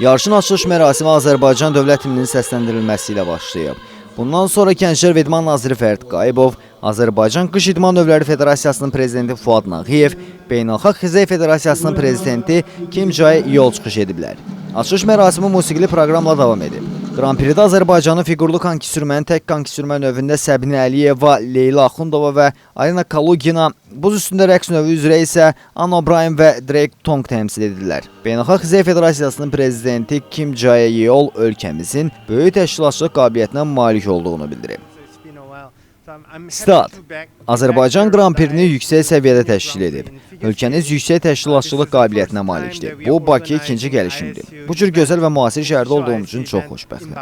Yarışın açılış mərasimi Azərbaycan dövlət himninin səsləndirilməsi ilə başlayıb. Bundan sonra Gənclər və İdman naziri Fərid Qayıbov, Azərbaycan Qış İdman Növləri Federasiyasının prezidenti Fuad Nağıyev, Beynəlxalq Xizək Federasiyasının prezidenti Kim Jae yol çıxış ediblər. Açılış mərasimi musiqili proqramla davam edib. Grand Prix'də Azərbaycanın fiqurlu konki sürmənin tək konki sürmə növündə Səbinə Əliyeva, Leyla Axundova və Alina Kalugina, buz üstündə rəqs növü üzrə isə Anna O'Brien və Drake Tong təmsil edirlər. Beynəlxalq Xizək Federasiyasının prezidenti Kim Jae Yol ölkəmizin böyük təşkilatçılıq qabiliyyətinə malik olduğunu bildirib. Stat, Azərbaycan Grand Prix'ni yüksək səviyyədə təşkil edib. Ölkəniz yüksək təşkilatçılıq qabiliyyətinə malikdir. Bu, Bakıya ikinci gəlişimdir. Bu cür gözəl və müasir şəhərdə olduğum üçün çox xoşbəxtəm.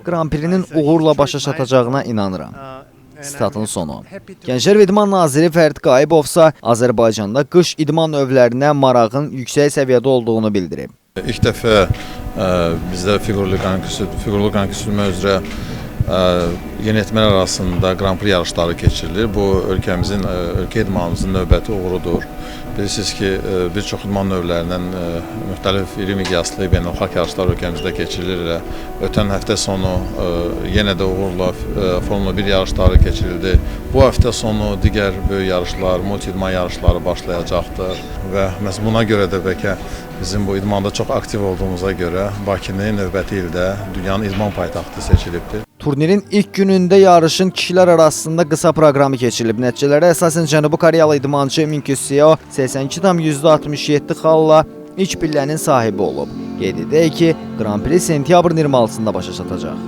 Grand Prix'nin uğurla başa çatacağına inanıram. Statın sonu. Gənclər və İdman naziri Fərid Qayıbovsa Azərbaycanda qış idman növlərinə marağın yüksək səviyyədə olduğunu bildirib. İlk dəfə bizdə fiqurlu konki sürmə üzrə yeniyetmələr arasında Grand Prix yarışları keçirilir. Bu ölkəmizin, ölkə idmanımızın növbəti uğurudur. Bilirsiniz ki, bir çox idman növlərindən müxtəlif iri miqyaslı beynəlxalq yarışlar ölkəmizdə keçirilir. Ötən həftə sonu yenə də uğurla Formula 1 yarışları keçirildi. Bu həftə sonu digər böyük yarışlar, multi idman yarışları başlayacaqdır və məhz buna görə də bəlkə bizim bu idmanda çox aktiv olduğumuza görə Bakını növbəti ildə dünyanın idman paytaxtı seçilibdir. Turnirin ilk günündə yarışın kişilər arasında qısa proqramı keçirilib. Nəticələrə əsasən Cənubi Koreyalı idmançı Min-kyu Seo 82,67 xalla ilk pillənin sahibi olub. Qeyd edək ki, Grand Prix sentyabrın 26-sında başa çatacaq.